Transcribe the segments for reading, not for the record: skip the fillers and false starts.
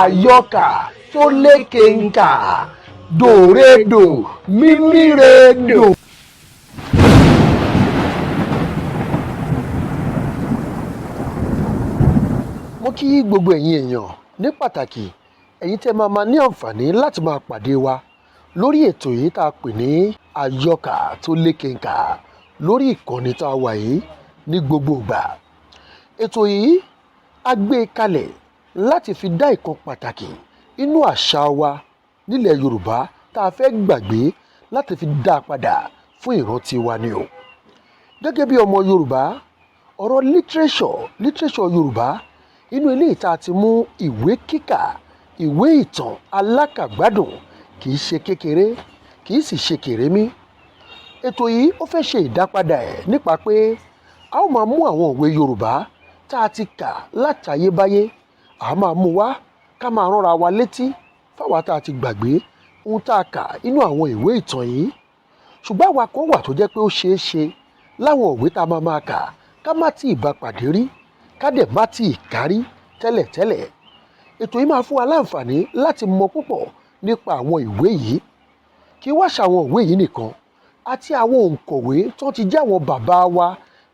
àyọkà tó lékenkà dòrédò mímíredò. mo kí gbogbo ẹ̀yin èèyàn ní pàtàkì ẹ̀yin tẹ́ máa ní àǹfààní láti máa pàdé wa lórí ètò yìí tá a pè ní àyọkà tó lékenkà lórí ìkànnì tá a wà yìí ní gbogbo ìgbà. ètò yìí a gbé kalẹ̀ láti fi dá ìkan pàtàkì inú àṣà wa nílẹ̀ Yorùbá tá a fẹ́ gbàgbé láti fi dá a padà fún ìrántí wa ni o. gẹ́gẹ́ bí ọmọ Yorùbá, ọ̀rọ̀ lítírẹ́ṣọ̀ Yorùbá inú ilé ìta ti mú ìwé kíkà, ìwé ìtàn alákàgbádùn kì í ṣe kékeré, kì í sì ṣe kèrémí. ètò yìí ó fẹ́ ṣe ìdápadà ẹ̀ nípa pé a ó máa mú àwọn ìwé Yorùbá tá a ti kà látayébáyé, a máa mú wá ká máa ránra wa létí fáwa tá a ti gbàgbé ohun tá a kà inú àwọn ìwé ìtàn yìí. ṣùgbọ́n àwa kan wà tó jẹ́ pé ó ṣeé ṣe láwọn ìwé tá a máa kà ká má tí ì bá pàdé rí, ká dẹ̀ má tí ì kárí tẹ́lẹ̀tẹ́lẹ̀. ètò yìí máa fún wa láǹfààní láti mọ púpọ̀ nípa àwọn ìwé yìí. kí wá ṣàwọn ìwé yìí nìkan, àti àwọn òǹkọ̀wé tó ti jẹ́ àwọn bàbá wa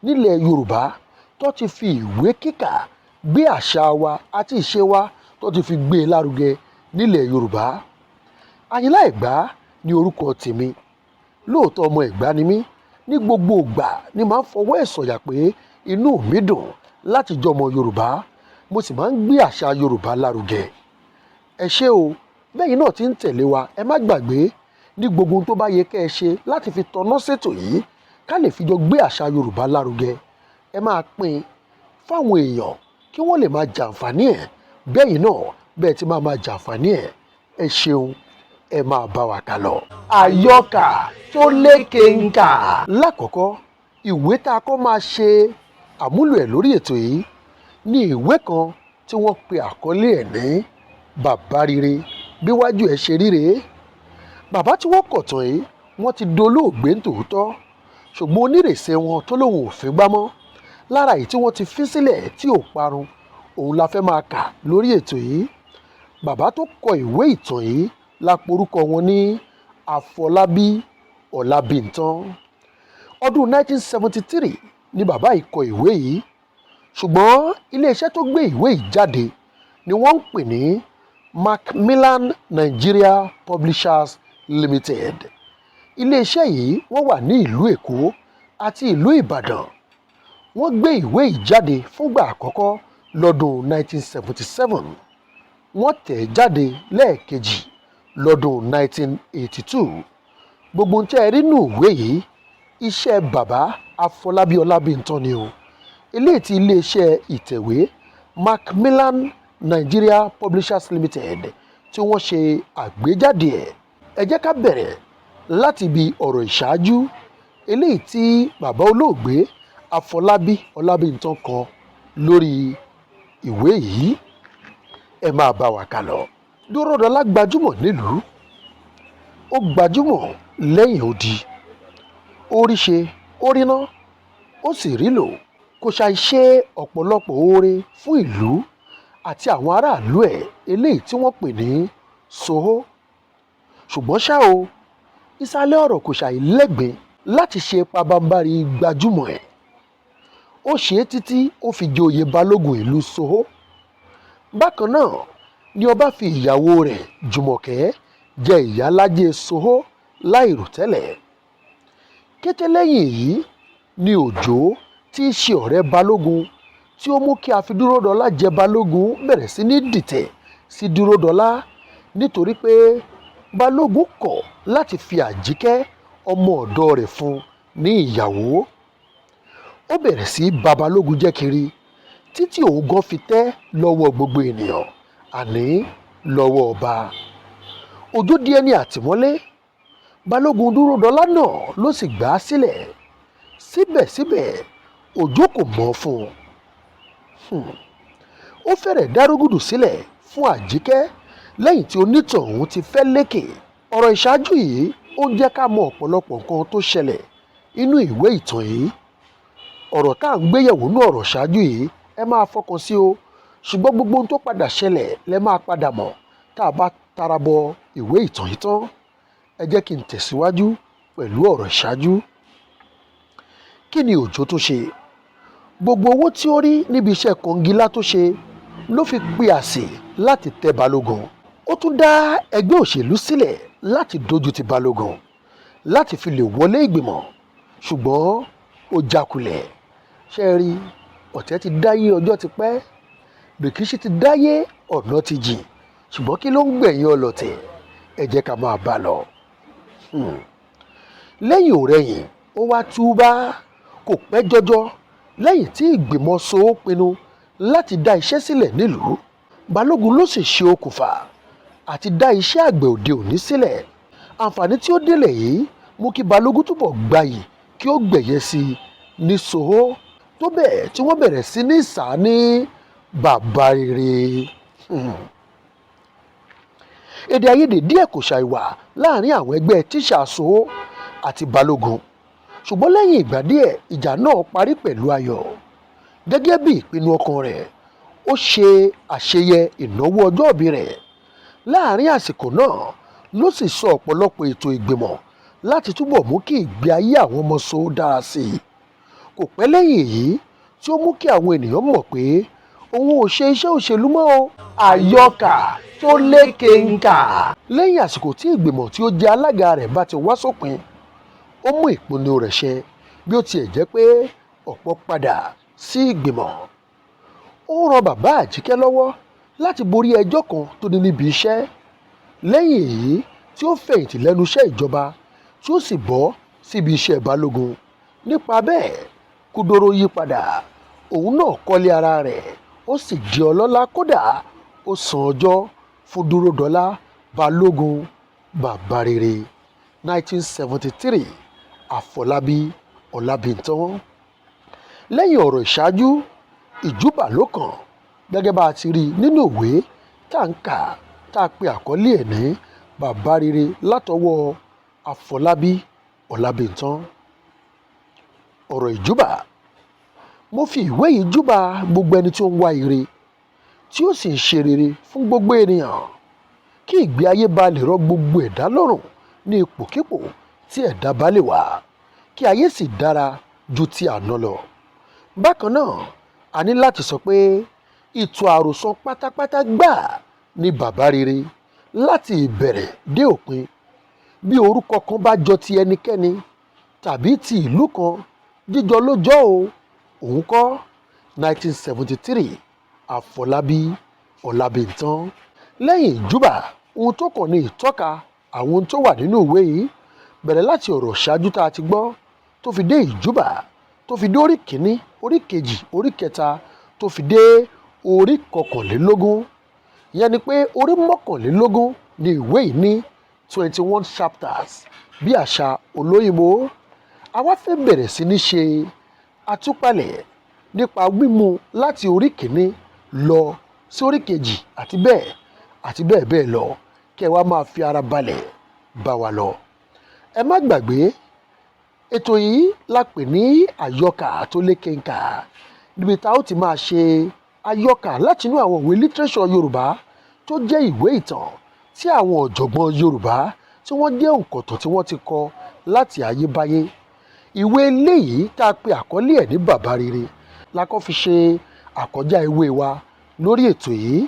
nílẹ̀ Yorùbá tó ti fi ìwé kíkà gbé àṣà wa àti ìṣe wa tó ti fi gbé e lárugẹ nílẹ̀ Yorùbá. Àyìnlá Ẹ̀gbá ni orúkọ tèmi. lóòótọ́ ọmọ Ẹ̀gbá ni mí. ní gbogbo ìgbà ni màá fọwọ́ ẹ̀ sọ̀yà pé inú mi dùn láti jẹ́ ọmọ Yorùbá, mo sì máa ń gbé àṣà Yorùbá lárugẹ. ẹ ṣé o, bẹ́yìn náà ti ń tẹ̀lé wa, ẹ má gbàgbé ní gbogbo ohun tó bá yẹ kẹ́ ẹ ṣe láti fi tọ́ná ṣètò yìí ká lè fi jọ gbé àṣà Yorùbá lárugẹ. ẹ máa pín fáwọn èèyàn kí wọ́n lè máa jàǹfààní ẹ̀, bẹ́yìn náà bẹ́ẹ̀ ti máa jàǹfààní ẹ̀. ẹ ṣeun, ẹ máa bá wa kà lọ. àyọkà tó lékenkà. lákọ̀ọ́kọ́, ìwé tá a kọ́ máa ṣe àmúlò ẹ̀ lórí ètò yìí ní ìwé kan tí wọ́n pe àkọlé ẹ̀ ní bàbá rere bí wájú ẹ̀ ṣe ríre. bàbá tí wọ́n kọ̀ tán yìí wọ́n ti dolóògbé nítòótọ́, ṣùgbọ́n onírèsé wọn tó lóun ò fi gbámọ́ lára èyí tí wọ́n ti fi sílẹ̀ tí ò parun, òun la fẹ́ máa kà lórí ètò yìí. bàbá tó kọ ìwé ìtàn yìí la porúkọ wọn ní Àfọlábí Ọlábìntán. ọdún 1973 ni bàbá yìí kọ ìwé yìí, ṣùgbọ́n iléeṣẹ́ tó gbé ìwé yìí jáde ni wọ́n ń pè ní Macmillan Nigeria Publishers Limited. iléeṣẹ́ yìí wọ́n wà ní ìlú Èkó àti ìlú Ìbàdàn. wọ́n gbé ìwé yìí jáde fúngbà àkọ́kọ́ lọ́dún 1977. wọ́n tẹ̀ ẹ́ jáde lẹ́ẹ̀kejì lọ́dún 1982. gbogbo ohun tí ẹ rí nínú ìwé yìí iṣẹ́ bàbá Àfọlábí Ọlábìntán ni o. eléyìí tí iléeṣẹ́ ìtẹ̀wé Macmillan Nigeria Publishers Limited tí wọ́n ṣe àgbéjáde ẹ̀. ẹ jẹ́ ká bẹ̀rẹ̀ láti ibi ọ̀rọ̀ ìṣáájú eléyìí tí bàbá olóògbé Àfọlábí Ọlábìntán kọ lórí ìwé yìí. ẹ máa bá wa kà lọ. Dúródọlá gbajúmọ̀ nílùú, ó gbajúmọ̀ lẹ́yìn odi. ó rí ṣe, ó rí ná, ó sì rí lò. kò ṣàì ṣe ọ̀pọ̀lọpọ̀ oore fún ìlú àti àwọn aráàlú ẹ̀ eléyìí tí wọ́n pè ní Soho. ṣùgbọ́n ṣá o, ìsàlẹ̀ ọ̀rọ̀ kò ṣàì lẹ́gbẹ̀ẹ́ láti ṣe pabambarì gbajúmọ̀ ẹ̀. ó ṣe é títí ó fi joyè balógun ìlú Soho. bákan náà ni ọba fi ìyàwó rẹ̀ Jùmọ̀kẹ́ jẹ ìyálájé Soho láìròtẹ́lẹ̀. kété lẹ́yìn èyí ni Òjó tí í ṣe ọ̀rẹ́ balógun tí ó mú kí a fi Dúródọlá jẹ balógun bẹ̀rẹ̀ sí ní dìtẹ̀ sí Dúródọlá nítorí pé balógun kọ̀ láti fi Àjíkẹ́ ọmọ ọ̀dọ̀ rẹ̀ fún ní ìyàwó. ó bẹ̀rẹ̀ sí ba balógun jẹ́ kiri títí òun gan fi tẹ́ lọ́wọ́ gbogbo ènìyàn, àní lọ́wọ́ ọba. Òjó di ẹni àtìmọ́lé, balógun Dúródọlá náà ló sì gbà á sílẹ̀. síbẹ̀síbẹ̀ Òjó kò mọ̀ fún un. ó fẹ́rẹ̀ dárúgùdù sílẹ̀ fún Àjíkẹ́ lẹ́yìn tí onítọ̀hún ti fẹ́ lékè. ọ̀rọ̀ ìṣáájú yìí ó ń jẹ́ ká mọ ọ̀pọ̀lọpọ̀ nǹkan tó ṣẹlẹ̀ inú ìwé ìtàn yìí. ọ̀rọ̀ tá à ń gbéyẹ̀wò ní ọ̀rọ̀ ṣáájú yìí ẹ máa fọkàn sí o, ṣùgbọ́n gbogbo ohun tó padà ṣẹlẹ̀ lẹ máa padà mọ̀ tá a bá tara bọ ìwé ìtàn yìí tán. Ẹ jẹ́ kí n tẹ̀síwájú pẹ̀lú ọ̀rọ̀ ìṣáájú. Kí ni Òjó tó ṣe? Gbogbo owó tí ó rí níbi iṣẹ́ kọngilá tó ṣe ló fi pe àsè láti tẹ Balógun. Ó tún dá ẹgbẹ́ òṣèlú sílẹ̀ láti dojú ti Balógun láti fi lè wọlé ìgbìmọ̀, ṣùgbọ́n ó jákulẹ̀. Ṣé ẹ rí, ọ̀tẹ̀ ti dáyé ọjọ́ ti pẹ́, rìkíṣí ti dáyé ọ̀nà ti jìn, ṣùgbọ́n kí ló ń gbẹ̀yìn ọlọ̀tẹ̀? Ẹ jẹ́ ká máa bá lọ. Lẹ́yìn ọ̀rẹyìn ó wá túbá. Kò pẹ́ jọjọ lẹ́yìn tí ìgbìmọ̀ Sowó pinnu láti dá iṣẹ́ sílẹ̀ nílùú, Balógun ló sì ṣe okùnfà àti dá iṣẹ́ àgbẹ̀ òde òní sílẹ̀. Àǹfààní tí ó délẹ̀ yìí mú kí Balógun túbọ̀ gbayì kí ó gbẹ̀yẹ sí i ní Sowó, tó bẹ́ẹ̀ tí wọ́n bẹ̀rẹ̀ sí ní sà á ní bàbá rere. Èdè àìyedè díẹ̀ kò ṣàì wà láàrin àwọn ẹgbẹ́ tíṣà Sowó àti Balógun, ṣùgbọ́n lẹ́yìn ìgbà díẹ̀ ìjà náà parí pẹ̀lú ayọ̀. Gẹ́gẹ́ bí ìpinnu ọkàn rẹ̀, ó ṣe àṣeyẹ ìnáwó ọjọ́ ìbí rẹ̀. Láàrin àsìkò náà ló sì sọ ọ̀pọ̀lọpọ̀ ètò ìgbìmọ̀ láti túbọ̀ mú kí ìgbé ayé àwọn ọmọ Sowó dára sí i. Kò pẹ́ lẹ́yìn èyí tí ó mú kí àwọn ènìyàn mọ̀ pé òun ò ṣe iṣẹ́ òṣèlú mọ́ o. Àyọkà tó lékenkà. Lẹ́yìn àsìkò tí ìgbìmọ̀ tí ó jẹ́ alága rẹ̀ bá ti wá sópin, ó mú ìpinnu rẹ̀ ṣẹ, bí ó tiẹ̀ jẹ́ pé ọ̀pọ̀ padà sí ìgbìmọ̀. Ó ran bàbá Àjíkẹ́ lọ́wọ́ láti borí ẹjọ́ kan tó ní níbi iṣẹ́. Lẹ́yìn èyí tí ó fẹ̀yìntì lẹ́nu iṣẹ́ ìjọba tí ó sì bọ́ síbi iṣẹ́ Balógun. Nípa bẹ́ẹ̀, Kúdóró yí padà. Òun náà kọ́lé ara rẹ̀, ó sì di ọlọ́lá, kódà ó san ọjọ́ fún Dúródọlá Balógun bàbá rere. 1973 Àfọlábí Ọlábìntán. Lẹ́yìn ọ̀rọ̀ ìṣáájú, ìjúbà ló kàn, gẹ́gẹ́ bá a ti rí nínú ìwé tá à ń kà tá a pe àkọlé ẹ̀ ní bàbá rere látọwọ́ Àfọlábí Ọlábìntán. Ọ̀rọ̀ ìjúbà. Mo fi ìwé yìí júbà gbogbo ẹni tí ó ń wá ire, tí ó sì ń ṣe rere fún gbogbo ènìyàn, kí ìgbé ayé bá lè rọ̀ gbogbo ẹ̀dá lọ́rùn ní ipòkípò tí ẹ̀dá bá lè wà, kí ayé sì dára ju ti àná lọ. Bákan náà, a ní láti sọ pé ìtàn àròsọ pátápátá gbà ní bàbá rere láti ìbẹ̀rẹ̀ dé òpin. Bí orúkọ kan bá jọ ti ẹnikẹ́ni tàbí ti ìlú kan, jíjọ ló jọ o, òun kọ́. 1973 Àfọlábí Ọlábìntán. Lẹ́yìn ìjúbà, ohun tó kàn ní ìtọ́ka àwọn ohun tó wà nínú ìwé yìí, bẹ̀rẹ̀ láti ọ̀rọ̀ ṣáájú tá a ti gbọ́ tó fi dé ìjúbà, tó fi dé orí kìíní, orí kejì, orí kẹta, tó fi dé orí kọkànlélógún. Ìyẹn ni pé orí mọ́kànlélógún ni ìwé yìí ní 21 chapters bí àṣà olóyìnbó. A wá fẹ́ bẹ̀rẹ̀ sí ní ṣe àtúpalẹ̀ nípa mímú láti orí kìíní lọ sí orí kejì àti bẹ́ẹ̀ bẹ́ẹ̀ lọ, kẹ́ wá máa fi ara balẹ̀ bá wa lọ. Ẹ má gbàgbé, ètò yìí la pè ní àyọkà tó lékenkà, níbi tá ó ti máa ṣe àyọkà látinú àwọn ìwé lítírésọ̀ Yorùbá tó jẹ́ ìwé ìtàn tí àwọn ọ̀jọ̀gbọ́n Yorùbá tí wọ́n jẹ́ òǹkọ̀tàn tí wọ́n ti kọ láti ayébáyé. Ìwé eléyìí tá a pe àkọlé ẹ̀ ní bàbá rere la kọ́ fi ṣe àkọjá ìwé wa lórí ètò yìí,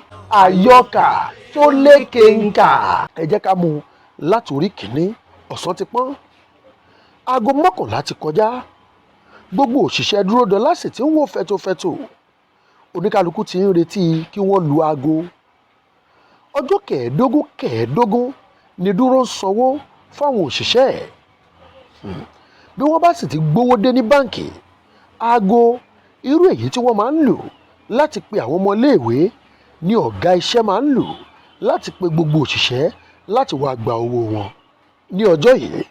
àyọkà tó lékenkà. Ẹ jẹ́ ká mú láti orí kìíní. Ọ̀sán ti pọ́n, aago 11 ti kọjá, gbogbo òṣìṣẹ́ Dúródọlá sì ti ń wò fẹ́tòfẹ́tò. Oníkálukú ti ń retí kí wọ́n lu aago. Ọjọ́ kẹẹ̀ẹ́dógún ni Dúró ń sanwó fáwọn òṣìṣẹ́ ẹ̀. Bí wọ́n bá sì ti gbówó dé ní báǹkì, aago irú èyí tí wọ́n máa ń lò láti pe àwọn ọmọ iléèwé ni ọ̀gá iṣẹ́ máa ń lò láti pe gbogbo òṣìṣẹ́ láti wá gba owó wọn. Ní ọjọ́ yìí,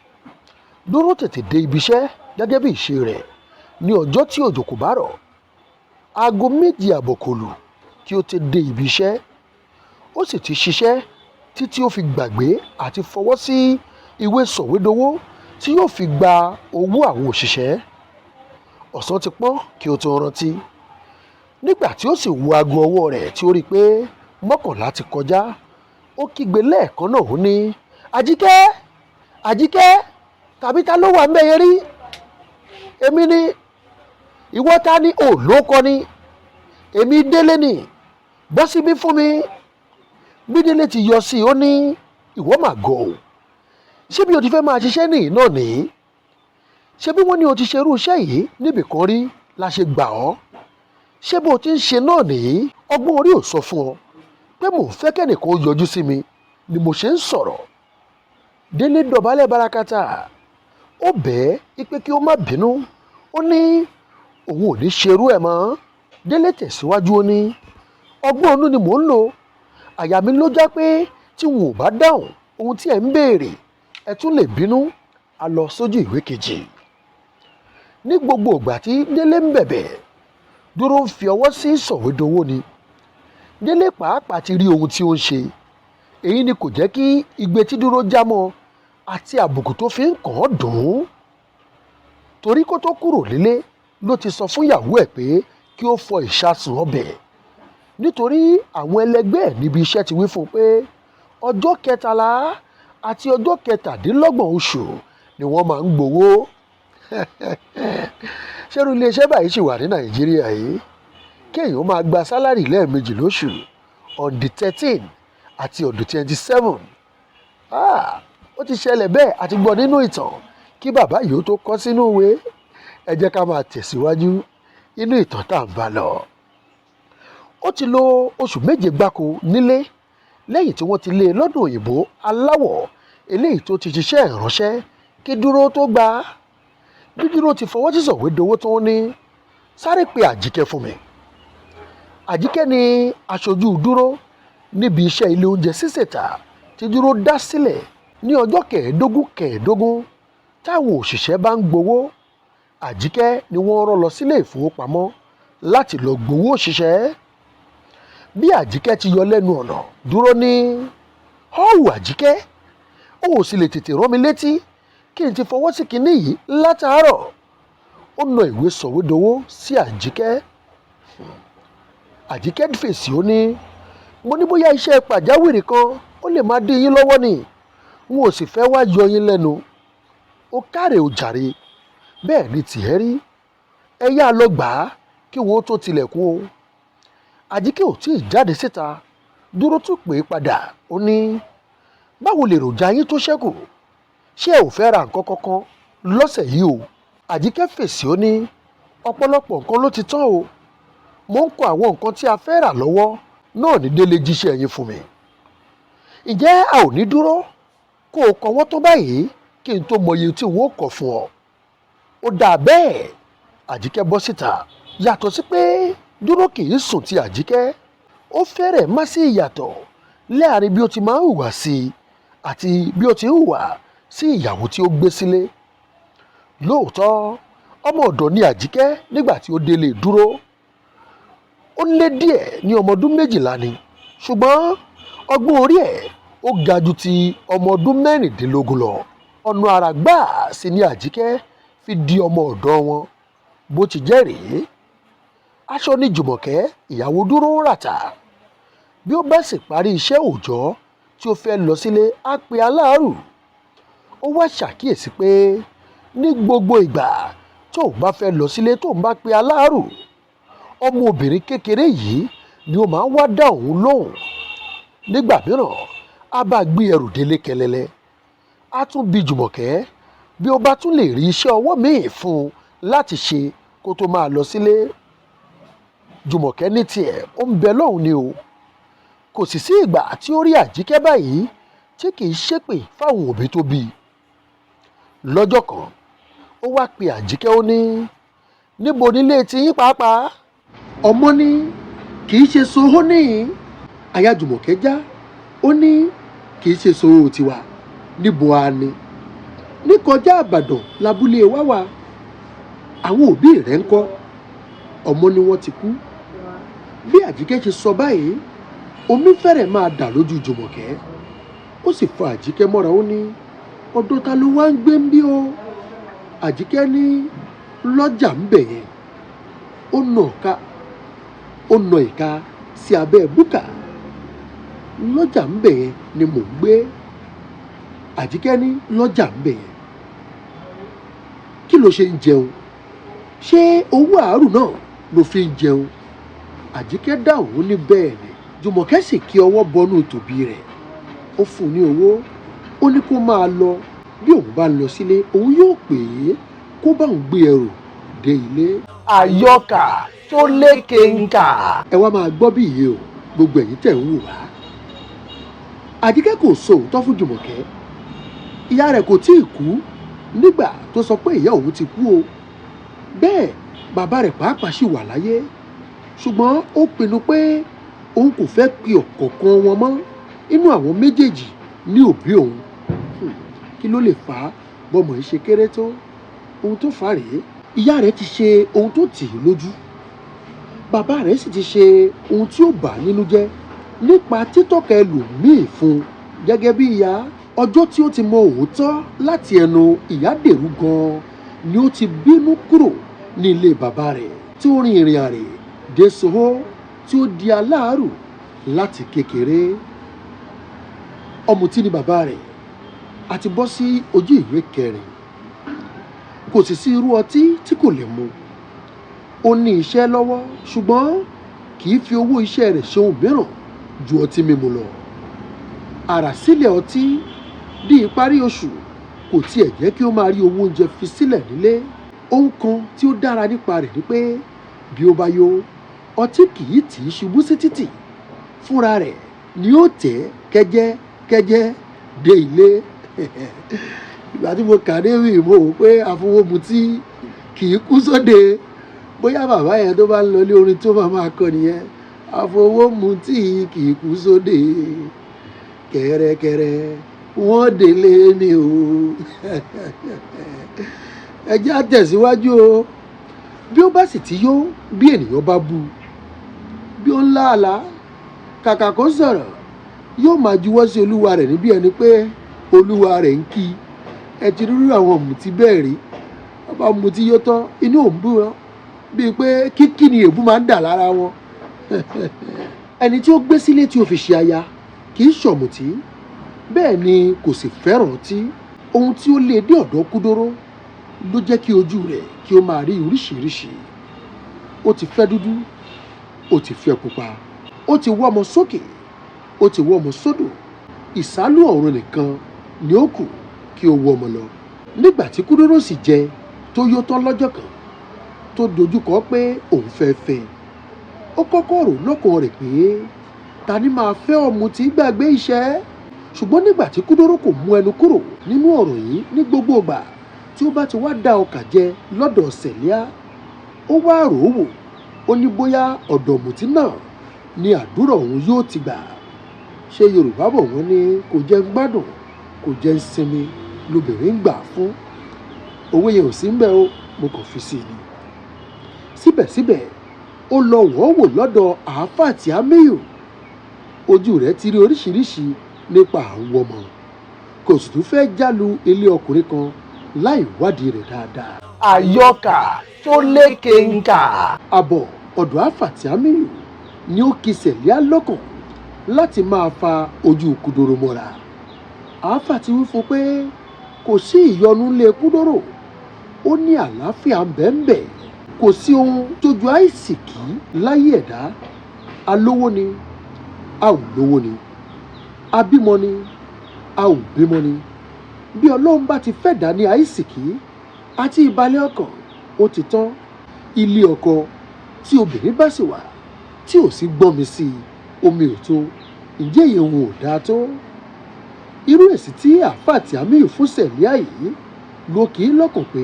Dúró tètè dé ibi iṣẹ́ gẹ́gẹ́ bí ìṣe rẹ̀ ní ọjọ́ tí òjò kò bá rọ̀. Aago 2:30 kò lù kí ó ti dé ibi iṣẹ́. Ó sì ti ṣiṣẹ́ títí ó fi gbàgbé àti fọwọ́ sí ìwé sọ̀wédowó tí yóò fi gba owó àwọn òṣìṣẹ́. Ọ̀sán ti pọ́n kí ó tó rántí. nígbà tí ó sì wo aago ọwọ́ rẹ̀ tí ó rí i pé 11 ti kọjá, ó kígbe lẹ́ẹ̀kan náà ó ní, Àjíkẹ́, Àjíkẹ́, tàbí ta ló wà ń bẹ̀ yẹn rí? Èmi ni. Ìwọ ta ni? Ò ló kọ ni. Èmi Délé ni. Bọ́ síbí fún mi. Bí Délé ti yọ sí i ó ní, ìwọ mà gọ̀ ọ́. Ṣé bí o ti fẹ́ máa ṣiṣẹ́ nìyí náà nìyí? Ṣé bí wọ́n ní o ti ṣerú iṣẹ́ yìí níbìkan rí la ṣe gbà ọ́? Ṣé bó ti ń ṣe náà nìyí? Ọgbọ́n orí ò sọ fún ọ pé mò ń fẹ́ kẹ́nìkan ó yọjú sí mi ni mo ṣe ń sọ̀rọ̀. Délé dọ̀bálẹ̀ barakata. Ó bẹ̀ẹ́ pé kí ó má bínú. Ó ní òun ò ní ṣerú ẹ̀ mọ́. Délé tẹ̀síwájú ó ní, ọgbọ́n inú ni mò ń lò. Àyà mi ló já pé tí wọn ò bá dáhùn ohun tí ẹ̀ ń béèrè ẹ tún lè bínú. A lọ sójú ìwé kejì. Ní gbogbo ìgbà tí Délé ń bẹ̀bẹ̀, Dúró ń fi ọwọ́ sí sọ̀wédowó ni. Délé pàápàá ti rí ohun tí ó ń ṣe. Èyí ni kò jẹ́ kí igbe tí Dúró jámọ́ àti àbùkù tó fi ń kàn án dùn ún. Torí kó tó kúrò nílé ló ti sọ fún ìyàwó ẹ̀ pé kí ó fọ ìṣasùn ọbẹ̀. Nítorí àwọn ẹlẹgbẹ́ ẹ̀ níbi iṣẹ́ ti wí fún un pé ọjọ́ 13 àti ọjọ́ 27 oṣù ni wọ́n máa ń gbowó. Ṣérú iléeṣẹ́ báyìí ṣì wà ní Nàìjíríà yìí? Kéèyàn máa gba sálárì lẹ́ẹ̀mejì lóṣù, on the 13 àti on the 27. Ó ti ṣẹlẹ̀ bẹ́ẹ̀ àti gbọ́ nínú ìtàn kí bàbá yìí ó tó kọ sínú ìwé. Ẹ jẹ́ ká máa tẹ̀síwájú inú ìtàn tá à ń bá lọ. Ó ti lo oṣù 7 gbáko nílé lẹ́yìn tí wọ́n ti lé e lọ́dọ̀ òyìnbó aláwọ̀ eléyìí tó ti ṣiṣẹ́ ìránṣẹ́ kí Dúró tó gbà á. Bí Dúró ti fọwọ́ sí sọ̀wédowó tó ní, sáré pe Àjíkẹ́ fún mi. Àjíkẹ́ ni aṣojú Dúró níbi iṣẹ́ ilé oúnjẹ sísètà tí Dúró dá sílẹ̀ ní ọjọ́ 15 táwọn òṣìṣẹ́ bá ń gbowó. Àjíkẹ́ ni wọ́n rán lọ sílé ìfowópamọ́ láti lọ gbowó òṣìṣẹ́. Bí Àjíkẹ́ ti yọ lẹ́nu ọ̀nà, Dúró ní, ọ̀hún Àjíkẹ́, ó ò sì lè tètè rán mi létí kí n ti fọwọ́ sí kinní yìí látàárọ̀. Ó na ìwé sọ̀wédowó sí Àjíkẹ́. Àjíkẹ́ fèsì ó ní, mo ní bóyá iṣẹ́ pàjáwìrì kan ó lè máa dí yín lọ́wọ́ ni, n ò sì fẹ́ wá yọ yín lẹ́nu. Ó káre ó jàre, bẹ́ẹ̀ ni tìẹ́ rí. Ẹ yá lọ gbà á kí wọ́n tó tilẹ̀kùn o. Àjíkẹ́ ò tí ì jáde síta. Dúró tún pè é padà. Ó ní, báwo lè ròjà yín tó ṣẹ́kù? Ṣé ẹ ò fẹ́ ra nǹkan kankan lọ́sẹ̀ yìí o? Àjíkẹ́ fèsì ó ní, ọ̀pọ̀lọpọ̀ nǹkan ló ti tán o. Mo ń kó àwọn nǹkan tí a fẹ́ rà lọ́wọ́ náà ní Délé jíṣẹ́ yín fún mi. Ǹjẹ́ a ò ní dúró kó o kọwọ́ tó báyìí kí n tó mọye tí n ó kọ̀ fún ọ? Ó dáa bẹ́ẹ̀. Àjíkẹ́ bọ́ síta. Yàtọ̀ sí pé Dúró kì í sùn ti Àjíkẹ́, ó fẹ́rẹ̀ má sí ìyàtọ̀ láàrin bí ó ti máa ń hùwà sí i àti bí ó ti ń hùwà sí ìyàwó tí ó gbé sílé. Lóòótọ́, ọmọ ọ̀dọ̀ ni Àjíkẹ́ nígbà tí ó délé Dúró. Ó lé díẹ̀ ní ọmọ ọdún 12 ni, ṣùgbọ́n ọgbọ́n orí ẹ̀ ó ga ju ti ọmọ ọdún 16 lọ. Ọ̀nà àrà gbáà sì ni Àjíkẹ́ fi di ọmọ ọ̀dọ̀ wọn. Bó ti jẹ́ rèé. Aṣọ ni Jùmọ̀kẹ́ ìyàwó Dúró ràtà. Bí ó bá sì parí iṣẹ́ òòjọ́ tí ó fẹ́ lọ sílé á pe aláàrù. Ó wá ṣàkíyèsí pé ní gbogbo ìgbà tóun bá fẹ́ lọ sílé tóun bá pe aláàrù, ọmọ obìnrin kékeré yìí ni ó máa ń wá dá òun lóhùn. Nígbà mìíràn á bá gbé ẹrù délé kẹlẹlẹ. Á tún bi Jùmọ̀kẹ́ bí ó bá tún lè rí iṣẹ́ ọwọ́ míì fún un láti ṣe kó tó máa lọ sílé. Jùmọ̀kẹ́ ní tiẹ̀ ó ń bẹ lọ́hùn ni o. Kò sì sí ìgbà tí ó rí Àjíkẹ́ báyìí tí kì í ṣépè fáwọn òbí tó bí i. Lọ́jọ́ kan, ó wá pe Àjíkẹ́ ó ní, níbo nílé ti yín pàápàá? Ọmọ ní, kì í ṣe Sohó níyìn. Àyà Jùmọ̀kẹ́ já. Ó ní, kì í ṣe Sohó tiwa, níbo a ni? Ní kọjá Ìbàdàn lábúlé wa wà. Àwọn òbí rẹ̀ ń kọ́? Ọmọ ni wọ́n ti kú. Bí Àjíkẹ́ ṣe sọ báyìí, omi fẹ́rẹ̀ máa dà lójú Jùmọ̀kẹ́. Ó sì fa Àjíkẹ́ mọ́ra ó ní, ọ̀dọ̀ ta ló wá ń gbé ń bí o? Àjíkẹ́ ní, lọ́jà ń bẹ̀ yẹn. Ó nà ká. ó na ìka sí abẹ́ búkà. Lọ́jà ń bẹ̀ yẹn ni mò ń gbé. Àjíkẹ́ ní lọ́jà ń bẹ̀ yẹn. Kí ló ṣe ń jẹun? Ṣé owó àárò náà ló fi ń jẹun? Àjíkẹ́ dáhùn ní bẹ́ẹ̀ ni. Jùmọ̀kẹ́ sì kí ọwọ́ bọnú tòbí rẹ̀. Ó fún un ní owó. Ó ní kó máa lọ. Bí òun bá lọ sílé, òun yóò pè é kó bá òun gbé ẹrù dé ilé. Àyọkà tó lékè ń kà. Ẹ wá máa gbọ́ bí iye o, gbogbo ẹ̀yin tẹ̀ ń wò wá. Àjíkẹ́ kò sọ òótọ́ fún Jùmọ̀kẹ́. Ìyá rẹ̀ kò tíì kú nígbà tó sọ pé ìyá òun ti kú o. Bẹ́ẹ̀ bàbá rẹ̀ pàápàá sì wà láyé. Ṣùgbọ́n ó pinnu pé òun kò fẹ́ pe ọ̀kọ̀ọ̀kan wọn mọ́. Inú àwọn méjèèjì ní òbí òun. Kí ló lè fà á bọ́mọ yìí ṣe kéré tó? Ohun tó fà á rèé. Ìyá rẹ̀ ti ṣe ohun tó tì í lójú. Bàbá rẹ̀ sì ti ṣe ohun tí ó bà á nínú jẹ́ nípa títọ́ka ẹlòmíì fún gẹ́gẹ́ bí ìyá. Ọjọ́ tí ó ti mọ òótọ́ láti ẹnu Ìyádèrú gan-an ni ó ti bínú kúrò ní ilé bàbá rẹ̀ tí ó rin ìrìn àrè dé Soho tí ó di aláàárù láti kékeré. Ọ̀mùtí ni bàbá rẹ̀. A ti bọ́ sí ojú ìwé 4. Kò sì sí irú ọtí tí kò lè mu. Ó ní iṣẹ́ lọ́wọ́ ṣùgbọ́n kì í fi owó iṣẹ́ rẹ̀ ṣe ohun mìíràn ju ọtí mímu lọ. Àràsílẹ̀ ọtí di ìparí oṣù kò tiẹ̀ jẹ́ kí ó máa rí owó oúnjẹ fi sílẹ̀ nílé. Ohun kan tí ó dára nípa rẹ̀ ni pé bí ó bá yó, ọtí kì í tì í ṣubú sí títì. Fúnra rẹ̀ ni ó tẹ̀ kẹ́jẹ́kẹ́jẹ́ dé ilé. Ìgbà tí mo kà déwì mo wò pé àfọwọ́mutí kì í kú sóde. Bóyá bàbá yẹn tó bá ń lọ ilé orin tó máa kọ nìyẹn. Àfọwọ́mutí kì í kú sóde. Kẹ̀rẹ̀kẹ̀rẹ̀ wọ́n délé ni o. Ẹ jẹ́ á tẹ̀síwájú o. Bí ó bá sì ti yó, bí ènìyàn bá bú, bí ó ń lá àlá, kàkà kó sọ̀rọ̀, yóò máa juwọ́ sí olúwa rẹ̀ níbi ẹni pé olúwa rẹ̀ ń kí. Ẹ ti rírú àwọn ọ̀mùtí bẹ́ẹ̀ rí. Bàbá ọ̀mùtí yó tán, inú òun bú wọn bíi pé kíkí ni èébú máa ń dà lára wọn. Ẹni tí ó gbé sílé tí ó fi ṣe aya kì í ṣọ̀mùtí. Bẹ́ẹ̀ ni kò sì fẹ́ràn ọtí. Ohun tí ó lé dé ọ̀dọ̀ Kúdóró ló jẹ́ kí ojú rẹ̀ kí ó máa rí oríṣiríṣi. Ó ti fẹ́ dúdú, ó ti fẹ́ pupa, ó ti wọ́ ọmọ sókè, ó ti wọ́ ọmọ sódò. Ìsálú ọ̀run nìkan ni ó kù kí ó wọ́ ọmọ lọ. Nígbà tí Kúdóró sì jẹ tó yó tán lọ́jọ́ kan tó dojúkọ pé òun fẹ́ fẹ́, ó kọ́kọ́ rò lọ́kàn rẹ̀ pé ta ni máa fẹ́ ọ̀mùtí gbàgbé iṣẹ́. Ṣùgbọ́n nígbà tí Kúdóró kò mú ẹnu kúrò nínú ọ̀rọ̀ yìí ní gbogbo ìgbà tí ó bá ti wá dá ọkà jẹ lọ́dọ̀ Sẹ̀líà, ó wá rò ó wò. Ó ní bóyá ọ̀dọ̀ ọ̀mùtí náà ni àdúrà òun yóò ti gbà. Ṣé Yorùbá bọ̀ wọ́n ní kò jẹ́ ń gbádùn kò jẹ́ ń sinmi lobìnrin ń gbà fún. Owó yẹn ò sí ń bẹ̀ o, mo kàn fi sí i ni. Síbẹ̀síbẹ̀ ó lọ wọ́ wò lọ́dọ̀ Àáfà Tìámíyù. Ojú rẹ̀ ti rí oríṣiríṣi nípa àwọn ọmọ. Kò sì tún fẹ́ jálu ilé ọkùnrin kan láì wádìí rẹ̀ dáadáa. Àyọkà tó lékè ń kà. Àbọ̀ ọ̀dọ̀ Àáfà Tìámíyù ni ó kì Sẹ̀líà lọ́kàn láti máa fa ojú Kúdóró mọ́ra. Àáfà ti wí fún pé kò sí ìyọnu lé Kúdóró. Ó ní àlàáfíà bẹ́ẹ̀. Kò sí ohun tójú àìsìkí láyé ẹ̀dá. Alówó ni, a ò lówó ni. Abímọ ni, a ò bímọ ni. Bí Ọlọ́run bá ti fẹ́ dá ní àìsìkí àti ìbàlẹ̀ ọkàn, ó ti tán. Ilé ọkọ tí obìnrin bá sì wà tí ò sí gbọ́nmi sí omi ò tó, ǹjẹ́ ìyẹn òun ò dáa tó? Irú èsì tí Àáfà Tìámíyù fún Sẹ̀líà yìí ló kì í lọ́kàn pé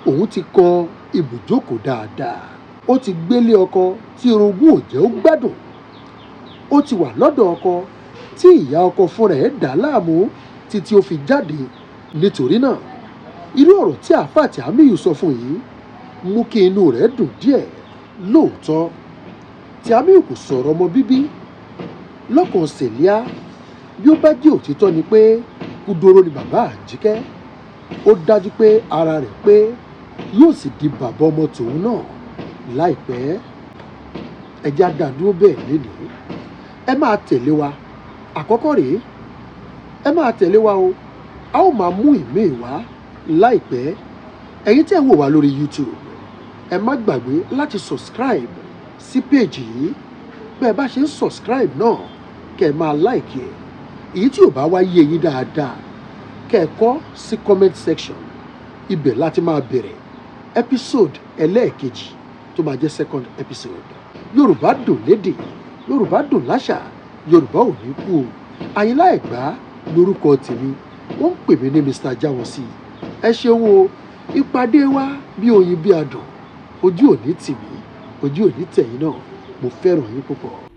òun ti kọ ibùjókòó dáadáa. Ó ti gbélé ọkọ tí orogún ò jẹ́ ó gbádùn. Ó ti wà lọ́dọ̀ ọkọ tí ìyá ọkọ fúnra ẹ̀ dà láàmú títí ó fi jáde. Nítorí náà irú ọ̀rọ̀ tí Àáfà Tìámíyù sọ fún yìí mú kí inú rẹ̀ dùn díẹ̀. Lóòótọ́ Tìámíyù kò sọ̀rọ̀ ọmọ bíbí lọ́kàn Sẹ̀líà. Bí ó bá jẹ́ òtítọ́ ni pé Kúdóró ni bàbá Àjíkẹ́, ó dájú pé ara rẹ̀ pé yóò sì di bàbá ọmọ tòun náà láìpẹ́. ẹ jẹ́ á dá dúró bẹ́ẹ̀ lénìí. Ẹ máa tẹ̀lé wa. Àkọ́kọ́ rèé, ẹ máa tẹ̀lé wa o. A ó máa mú ìmíì wá láìpẹ́. Ẹ̀yin tí ẹ̀ ń wò wá lórí YouTube, ẹ má gbàgbé láti subscribe sí péèjì yìí. Bẹ́ẹ̀ bá ṣe ń subscribe náà, kẹ́ ẹ máa like ẹ̀. Èyí tí ò bá wá yé yín dáadáa, kẹ́ ẹ kọ sí comment section. Ibẹ̀ láti máa bẹ̀rẹ̀ episode ẹlẹ́ẹ̀kejì tó máa jẹ́ second episode. Yorùbá dùn lédè, Yorùbá dùn láṣà, Yorùbá ò ní kú o. Àyìnlá Ẹ̀gbá lórúkọ tèmi, wọ́n ń pè mí ní Mr. Jáwọ́sí. Ẹ ṣeun o, ìpàdé wa bí oyin bí adùn. Ojú ò ní tì mí, ojú ò ní tẹ̀yin náà. Mo fẹ́ràn yín púpọ̀.